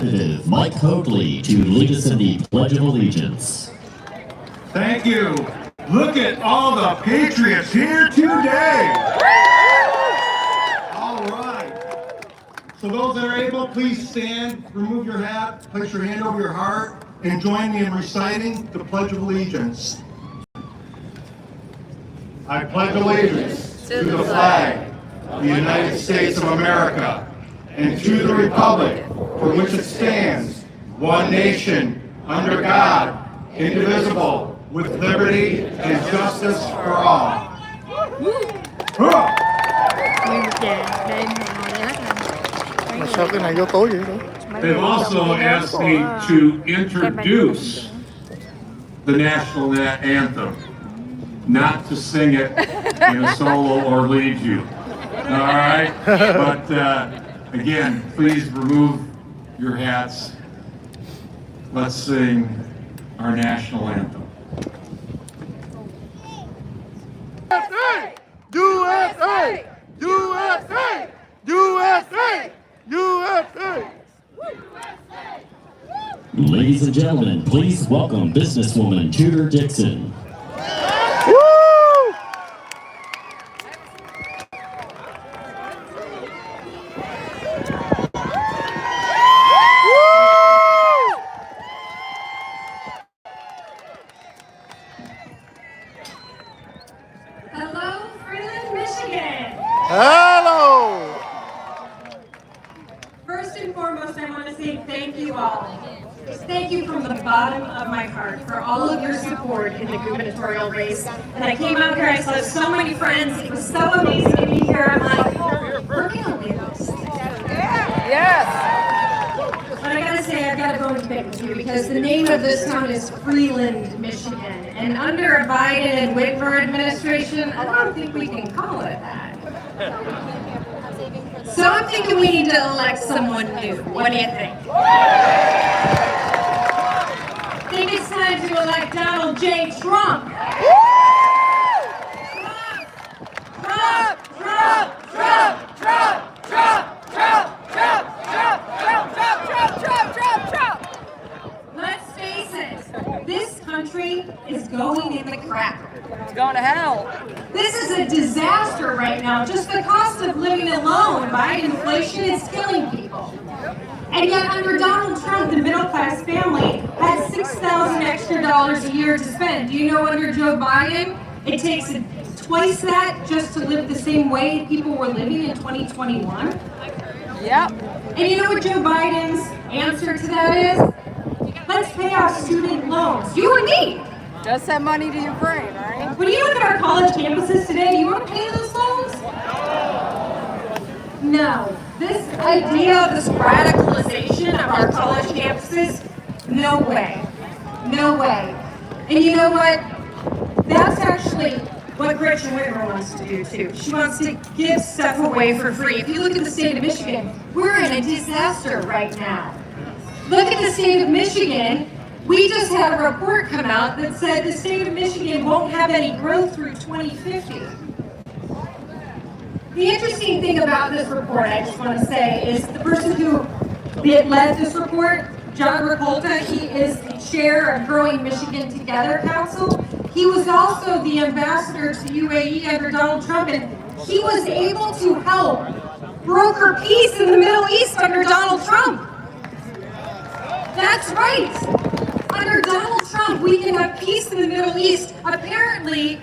Representative Mike Hoadley to lead us in the Pledge of Allegiance. Thank you. Look at all the patriots here today. All right. So those that are able, please stand, remove your hat, place your hand over your heart, and join me in reciting the Pledge of Allegiance. I pledge allegiance to the flag of the United States of America and to the republic for which it stands, one nation, under God, indivisible, with liberty and justice for all. They've also asked me to introduce the national anthem, not to sing it in a solo or lead you. All right? But again, please remove your hats. Let's sing our national anthem. USA! USA! USA! USA! Ladies and gentlemen, please welcome businesswoman Tudor Dixon. Hello, Freeland, Michigan. Hello! First and foremost, I want to say thank you all. Thank you from the bottom of my heart for all of your support in the gubernatorial race. And I came out here, I saw so many friends. It was so amazing to be here. I'm like, we're gonna win this. Yes! But I gotta say, I've got to go into bed with you because the name of this town is Freeland, Michigan. And under a Biden and Whitmer administration, I don't think we can call it that. So I'm thinking we need to elect someone new. What do you think? I think it's time to elect Donald J. Trump. Trump! Trump! Trump! Trump! Trump! Trump! Trump! Trump! Trump! Trump! Trump! Trump! Trump! Trump! Let's face it, this country is going in the crap. It's going to hell. This is a disaster right now. Just the cost of living alone by inflation is killing people. And yet under Donald Trump, the middle-class family has $6,000 extra a year to spend. Do you know under Joe Biden, it takes twice that just to live the same way people were living in 2021? Yep. And you know what Joe Biden's answer to that is? Let's pay off student loans. You and me. Just send money to Ukraine, right? When you look at our college campuses today, do you want to pay those loans? No. This idea of this radicalization of our college campuses, no way. No way. And you know what? That's actually what Gretchen Whitmer wants to do too. She wants to give stuff away for free. If you look at the state of Michigan, we're in a disaster right now. Look at the state of Michigan. We just had a report come out that said the state of Michigan won't have any growth through 2050. The interesting thing about this report, I just want to say, is the person who led this report, John Ricolta, he is the chair of Growing Michigan Together Council. He was also the ambassador to UAE under Donald Trump, and he was able to help broker peace in the Middle East under Donald Trump. That's right. Under Donald Trump, we can have peace in the Middle East. Apparently,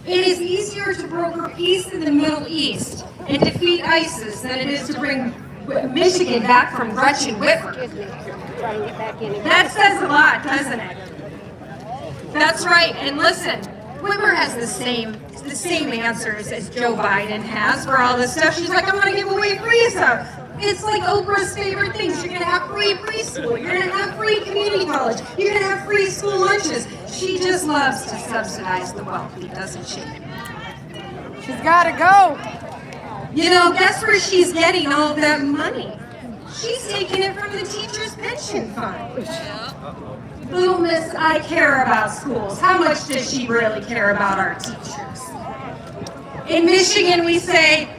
it is easier to broker peace in the Middle East and defeat ISIS than it is to bring Michigan back from Gretchen Whitmer. That says a lot, doesn't it? That's right. And listen, Whitmer has the same answers as Joe Biden has for all this stuff. She's like, I'm going to give away free stuff. It's like Oprah's favorite things. You're going to have free preschool. You're going to have free community college. You're going to have free school lunches. She just loves to subsidize the wealthy, doesn't she? She's got to go. You know, guess where she's getting all that money? She's taking it from the teachers' pension fund. Little Miss, I care about schools. How much does she really care about our teachers? In Michigan, we say,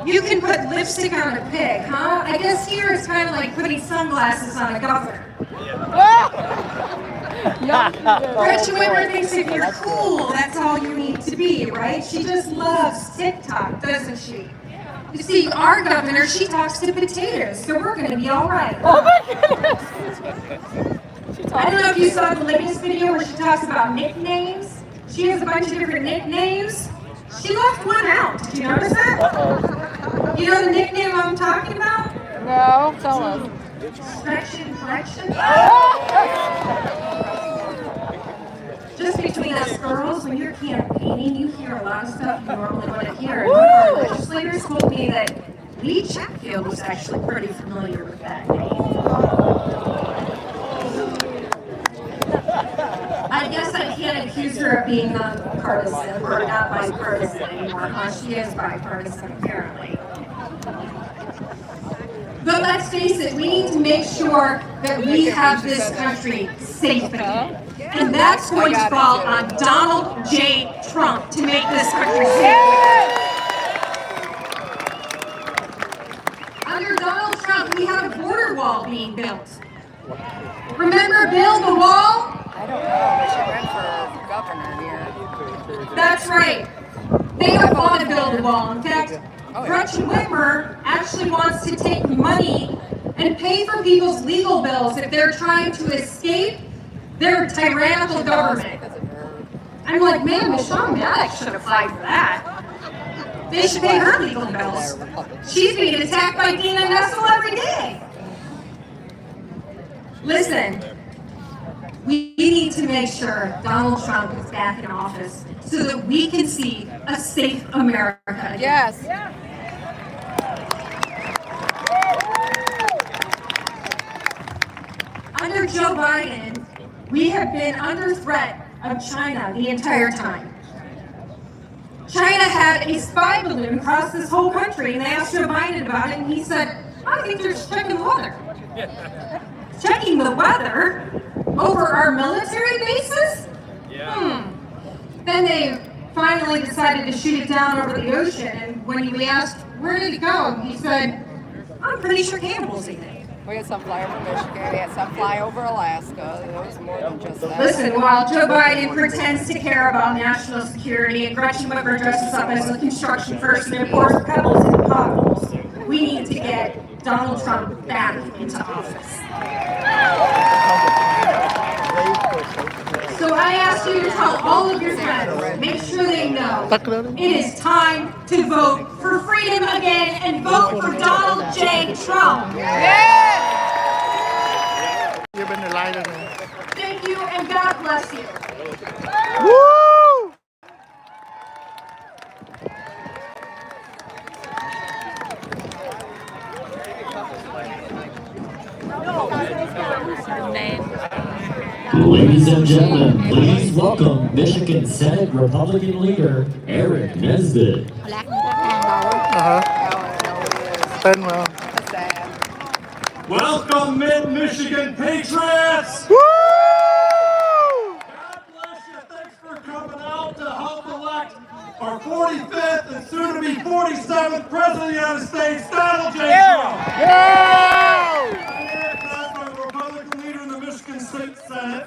You can put lipstick on a pig, huh? I guess here it's kind of like putting sunglasses on a governor. Gretchen Whitmer thinks if you're cool, that's all you need to be, right? She just loves TikTok, doesn't she? You see, our governor, she talks to potatoes, so we're going to be all right. Oh my goodness. I don't know if you saw the latest video where she talks about nicknames. She has a bunch of different nicknames. She left one out. Did you notice that? You know the nickname I'm talking about? No, tell us. Stretching Flexion. Just between us girls, when you're campaigning, you hear a lot of stuff you normally wouldn't hear. And one of our legislators told me that Lee Chatfield was actually pretty familiar with that name. I guess I can't accuse her of being nonpartisan or not bipartisan anymore, huh? She is bipartisan, apparently. But let's face it, we need to make sure that we have this country safe again. And that's going to fall on Donald J. Trump to make this country safe again. Under Donald Trump, we have a border wall being built. Remember Build the Wall? I don't know, but she ran for governor here. That's right. They don't want to build a wall. In fact, Gretchen Whitmer actually wants to take money and pay for people's legal bills if they're trying to escape their tyrannical government. I'm like, man, Michelle Maddox should apply for that. They should pay her legal bills. She's being attacked by Dina Nessel every day. Listen, we need to make sure Donald Trump is back in office so that we can see a safe America again. Yes. Under Joe Biden, we have been under threat of China the entire time. China had a spy balloon across this whole country, and they asked Joe Biden about it, and he said, I think they're just checking the weather. Checking the weather over our military bases? Then they finally decided to shoot it down over the ocean, and when we asked, where did it go? He said, I'm pretty sure cannibals ate it. We had some fly over Michigan, we had some fly over Alaska. It was more than just that. Listen, while Joe Biden pretends to care about national security and Gretchen Whitmer dresses up as a construction person and pours pebbles into potholes, we need to get Donald Trump back into office. So I ask you to tell all of your friends, make sure they know, it is time to vote for freedom again and vote for Donald J. Trump. Thank you and God bless you. Woo! Ladies and gentlemen, please welcome Michigan Senate Republican leader Eric Nesbitt. Binhvo. Welcome, Mid-Michigan Patriots! Woo! God bless you. Thanks for coming out to help elect our 45th and soon-to-be 47th President of the United States, Donald J. Trump. Eric Nesbitt, Republican leader in the Michigan State Senate.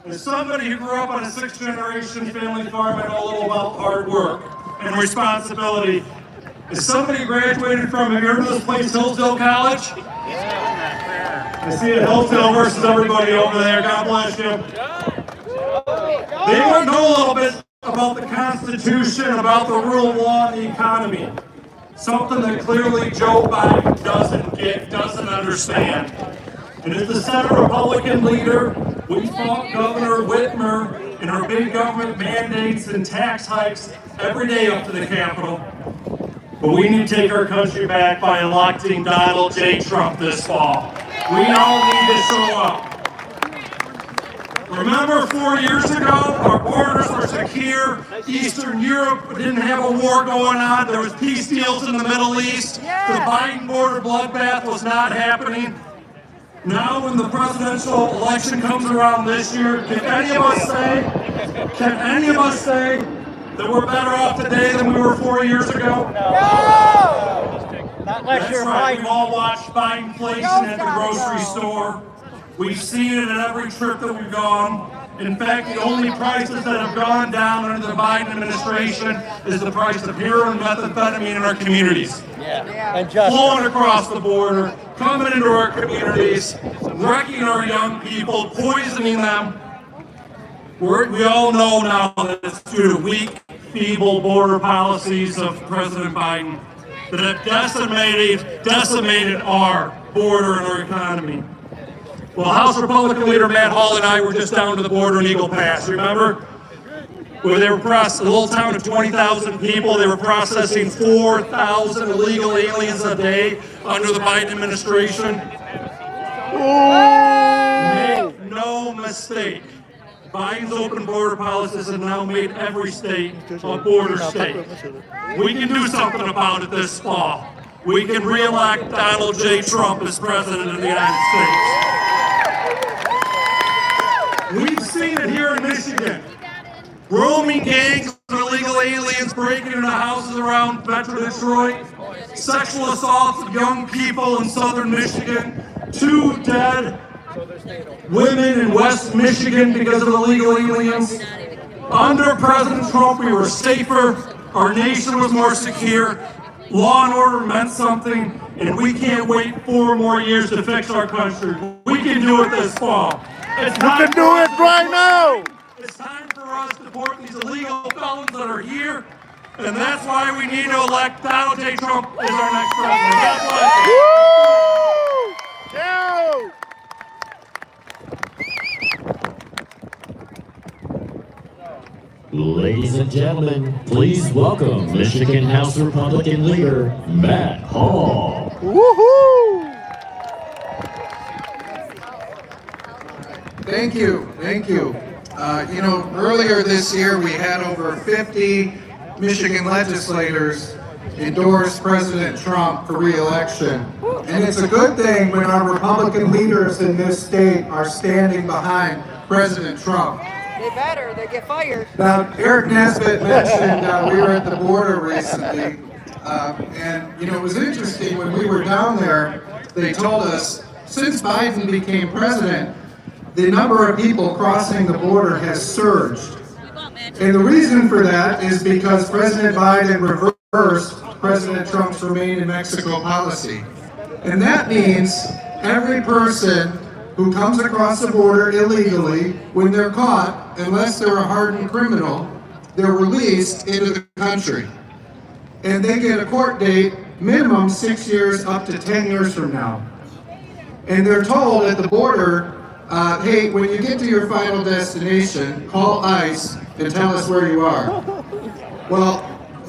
As somebody who grew up on a sixth-generation family farm, I know a little about hard work and responsibility. As somebody who graduated from, have you heard of this place, Hillsdale College? I see it, Hillsdale versus everybody over there. God bless you. They would know a little bit about the Constitution, about the rule of law and the economy. Something that clearly Joe Biden doesn't get, doesn't understand. And as the Senate Republican leader, we fought Governor Whitmer and her big government mandates and tax hikes every day up to the Capitol. But we need to take our country back by electing Donald J. Trump this fall. We all need to show up. Remember 4 years ago, our borders were secure. Eastern Europe didn't have a war going on. There was peace deals in the Middle East. The Biden border bloodbath was not happening. Now when the presidential election comes around this year, can any of us say that we're better off today than we were 4 years ago? No! That's right, we've all watched buying inflation at the grocery store. We've seen it at every trip that we've gone. In fact, the only prices that have gone down under the Biden administration is the price of heroin and methamphetamine in our communities. Flowing across the border, coming into our communities, wrecking our young people, poisoning them. We all know now that it's due to weak, feeble border policies of President Biden that have decimated our border and our economy. Well, House Republican Leader Matt Hall and I were just down to the border in Eagle Pass, remember? Where they were processing, a little town of 20,000 people, they were processing 4,000 illegal aliens a day under the Biden administration. Make no mistake, Biden's open border policies have now made every state a border state. We can do something about it this fall. We can re-elect Donald J. Trump as president of the United States. We've seen it here in Michigan. Roaming gangs of illegal aliens breaking into houses around Metro Detroit. Sexual assaults of young people in southern Michigan. 2 dead women in West Michigan because of illegal aliens. Under President Trump, we were safer. Our nation was more secure. Law and order meant something, and we can't wait 4 more years to fix our country. We can do it this fall. You can do it right now! It's time for us to deport these illegal felons that are here, and that's why we need to elect Donald J. Trump as our next president. God bless you. Ladies and gentlemen, please welcome Michigan House Republican Leader Matt Hall. Woohoo! Thank you. You know, earlier this year we had over 50 Michigan legislators endorse President Trump for re-election. And it's a good thing when our Republican leaders in this state are standing behind President Trump. They better, they get fired. Now, Eric Nesbitt mentioned we were at the border recently. And, you know, it was interesting when we were down there, they told us since Biden became president, the number of people crossing the border has surged. And the reason for that is because President Biden reversed President Trump's Remain in Mexico policy. And that means every person who comes across the border illegally, when they're caught, unless they're a hardened criminal, they're released into the country. And they get a court date, minimum 6 years up to 10 years from now. And they're told at the border, hey, when you get to your final destination, call ICE and tell us where you are. Well,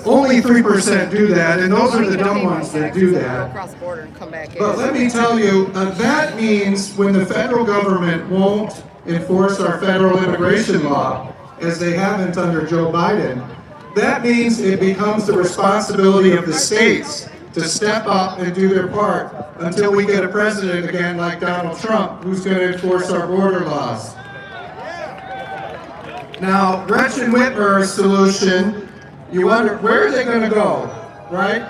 only 3% do that, and those are the dumb ones that do that. Across the border and come back in. But let me tell you, that means when the federal government won't enforce our federal immigration law, as they haven't under Joe Biden, that means it becomes the responsibility of the states to step up and do their part until we get a president again like Donald Trump, who's going to enforce our border laws. Now, Gretchen Whitmer's solution, you wonder, where are they going to go, right?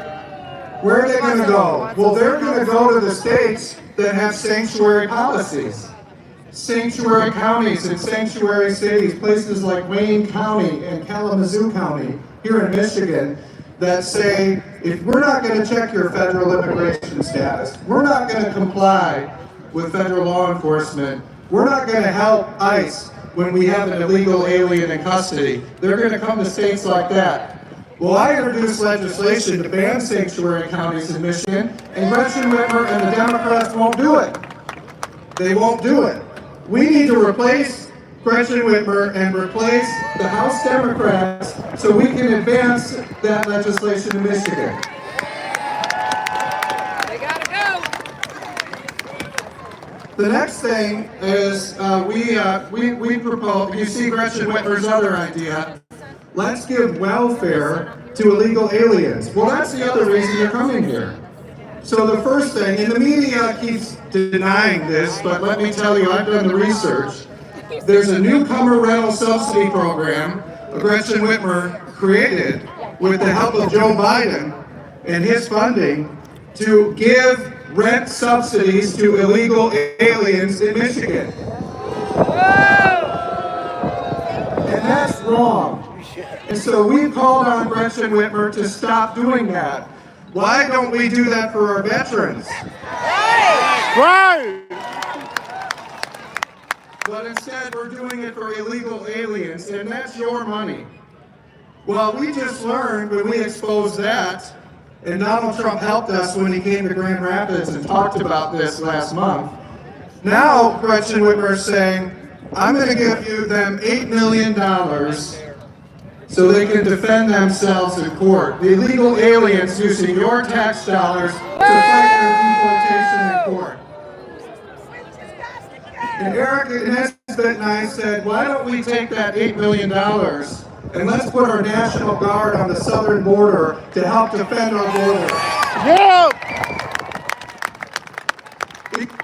Where are they going to go? Well, they're going to go to the states that have sanctuary policies. Sanctuary counties and sanctuary cities, places like Wayne County and Kalamazoo County here in Michigan, that say, if we're not going to check your federal immigration status, we're not going to comply with federal law enforcement, we're not going to help ICE when we have an illegal alien in custody, they're going to come to states like that. Well, I introduced legislation to ban sanctuary counties in Michigan, and Gretchen Whitmer and the Democrats won't do it. They won't do it. We need to replace Gretchen Whitmer and replace the House Democrats so we can advance that legislation in Michigan. They gotta go. The next thing is we propose, you see Gretchen Whitmer's other idea, let's give welfare to illegal aliens. Well, that's the other reason you're coming here. So the first thing, and the media keeps denying this, but let me tell you, I've done the research. There's a newcomer rental subsidy program Gretchen Whitmer created with the help of Joe Biden and his funding to give rent subsidies to illegal aliens in Michigan. And that's wrong. And so we called on Gretchen Whitmer to stop doing that. Why don't we do that for our veterans? Right! But instead we're doing it for illegal aliens, and that's your money. Well, we just learned when we exposed that, and Donald Trump helped us when he came to Grand Rapids and talked about this last month. Now Gretchen Whitmer is saying, I'm going to give them $8 million so they can defend themselves in court. The illegal aliens using your tax dollars to fight their deportation in court. And Eric Nesbitt and I said, why don't we take that $8 million and let's put our National Guard on the southern border to help defend our border. Yeah!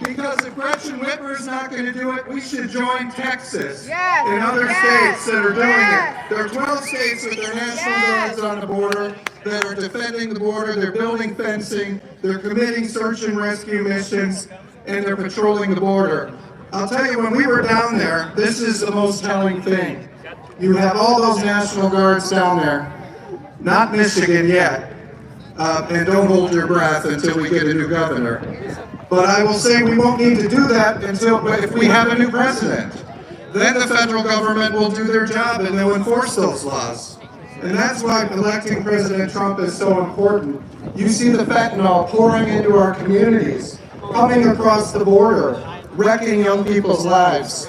Because if Gretchen Whitmer is not going to do it, we should join Texas Yes, and other yes, states that are doing yes. it. There are 12 states with their National Guards on the border that are defending the border, they're building fencing, they're committing search and rescue missions, and they're patrolling the border. I'll tell you, when we were down there, this is the most telling thing. You have all those National Guards down there, not Michigan yet, and don't hold your breath until we get a new governor. But I will say we won't need to do that until if we have a new president. Then the federal government will do their job and they'll enforce those laws. And that's why electing President Trump is so important. You see the fentanyl pouring into our communities, coming across the border, wrecking young people's lives.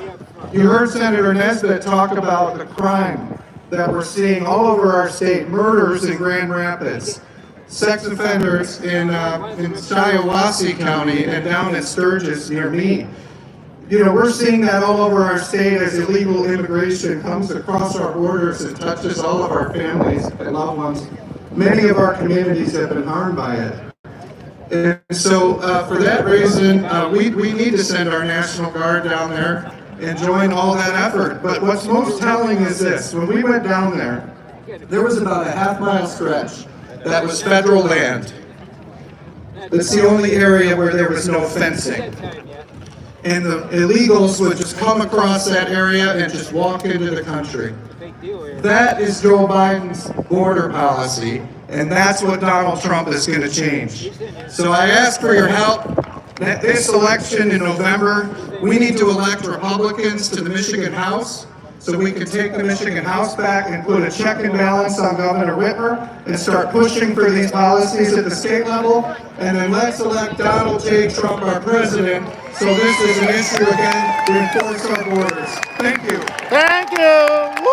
You heard Senator Nesbitt talk about the crime that we're seeing all over our state, murders in Grand Rapids, sex offenders in Shiawassee County and down in Sturgis near me. You know, we're seeing that all over our state as illegal immigration comes across our borders and touches all of our families and loved ones. Many of our communities have been harmed by it. And so for that reason, we need to send our National Guard down there and join all that effort. But what's most telling is this. When we went down there, there was about a half-mile stretch that was federal land. That's the only area where there was no fencing. And the illegals would just come across that area and just walk into the country. That is Joe Biden's border policy, and that's what Donald Trump is going to change. So I ask for your help. This election in November, we need to elect Republicans to the Michigan House so we can take the Michigan House back and put a check and balance on Governor Whitmer and start pushing for these policies at the state level. And then let's elect Donald J. Trump our president so this is an issue again to enforce our borders. Thank you. Thank you! Woo!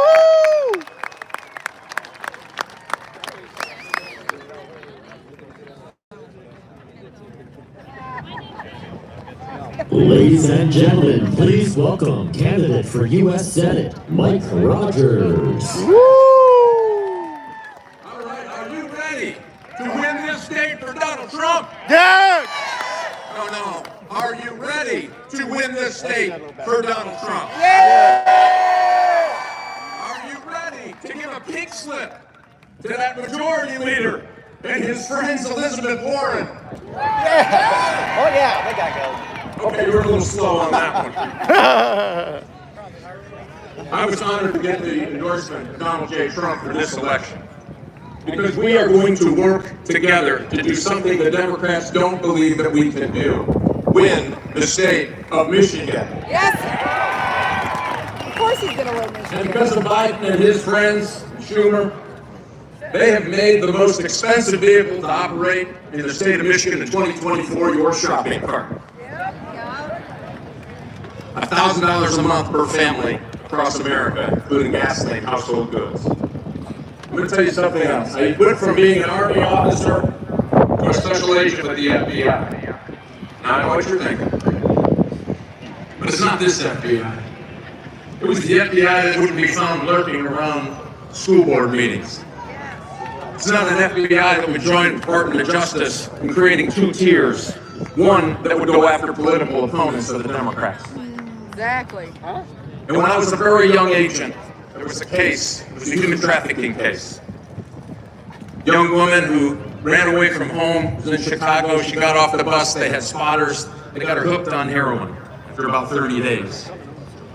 Ladies and gentlemen, please welcome candidate for U.S. Senate, Mike Rogers. Woo! All right, are you ready to win this state for Donald Trump? Yes! No. Are you ready to win this state for Donald Trump? Are you ready to give a pink slip to that majority leader and his friends Elizabeth Warren? Oh yeah, I think I go. Okay, you were a little slow on that one. I was honored to get the endorsement of Donald J. Trump for this election because we are going to work together to do something the Democrats don't believe that we can do. Win the state of Michigan. Yes. Of course he's going to win Michigan. And because of Biden and his friends, Schumer, they have made the most expensive vehicle to operate in the state of Michigan in 2024 your shopping cart. $1,000 a month per family across America, including gasoline, household goods. I'm going to tell you something else. I went from being an Army officer to a special agent with the FBI. Now I know what you're thinking. But it's not this FBI. It was the FBI that wouldn't be found lurking around school board meetings. It's not an FBI that would join the Department of Justice in creating two tiers. One that would go after political opponents of the Democrats. Exactly. And when I was a very young agent, there was a case, it was a human trafficking case. Young woman who ran away from home, was in Chicago. She got off the bus, they had spotters. They got her hooked on heroin after about 30 days.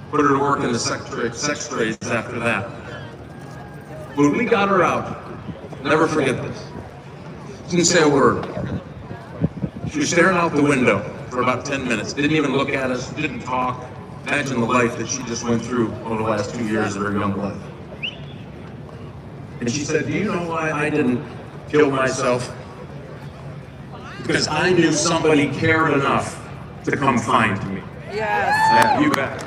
Put her to work in the sex trades after that. When we got her out, never forget this, didn't say a word. She was staring out the window for about 10 minutes, didn't even look at us, didn't talk. Imagine the life that she just went through over the last 2 years of her young life. And she said, do you know why I didn't kill myself? Because I knew somebody cared enough to come find me. Yes. Yeah, you bet.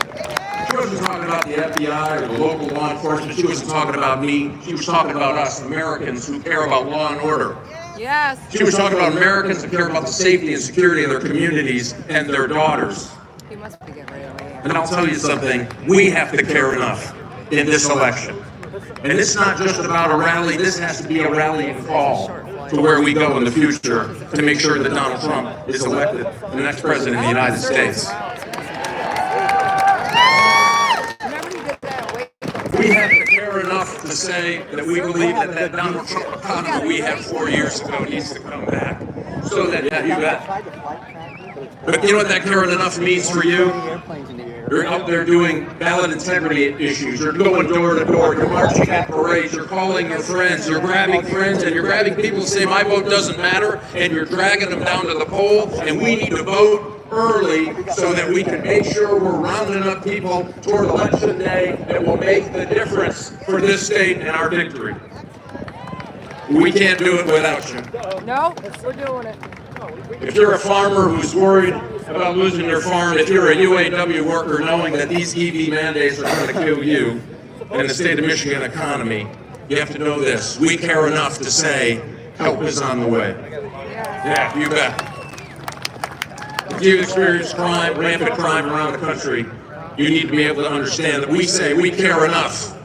She wasn't talking about the FBI or the local law enforcement. She wasn't talking about me. She was talking about us Americans who care about law and order. Yes. She was talking about Americans who care about the safety and security of their communities and their daughters. He must be getting ready to leave. And I'll tell you something, we have to care enough in this election. And it's not just about a rally, this has to be a rallying call to where we go in the future to make sure that Donald Trump is elected the next president of the United States. We have to care enough to say that we believe that that Donald Trump economy we had 4 years ago needs to come back. So that, yeah, you bet. But you know what that caring enough means for you? You're out there doing ballot integrity issues. You're going door to door. You're marching at parades. You're calling your friends. You're grabbing friends, and you're grabbing people who say, my vote doesn't matter, and you're dragging them down to the poll, and we need to vote early so that we can make sure we're rounding up people toward election day that will make the difference for this state and our victory. We can't do it without you. No, we're doing it. If you're a farmer who's worried about losing your farm, if you're a UAW worker knowing that these EV mandates are going to kill you and the state of Michigan economy, you have to know this. We care enough to say help is on the way. Yeah, you bet. If you've experienced crime, rampant crime around the country, you need to be able to understand that we say we care enough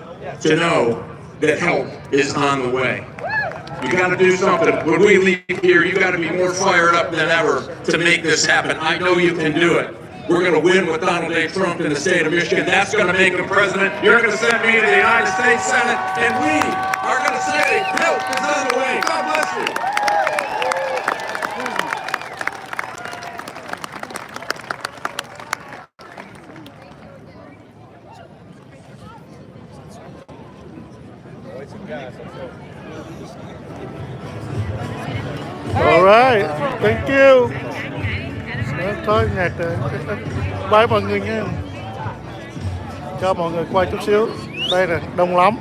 to know that help is on the way. You got to do something. When we leave here, you got to be more fired up than ever to make this happen. I know you can do it. We're going to win with Donald J. Trump in the state of Michigan. That's going to make him president. You're going to send me to the United States Senate, and we are going to say help is on the way. God bless you. All right, thank you. Thôi nhạc bye mọi người nha. Cho mọi người quay chút xíu. Đây nè, đông lắm.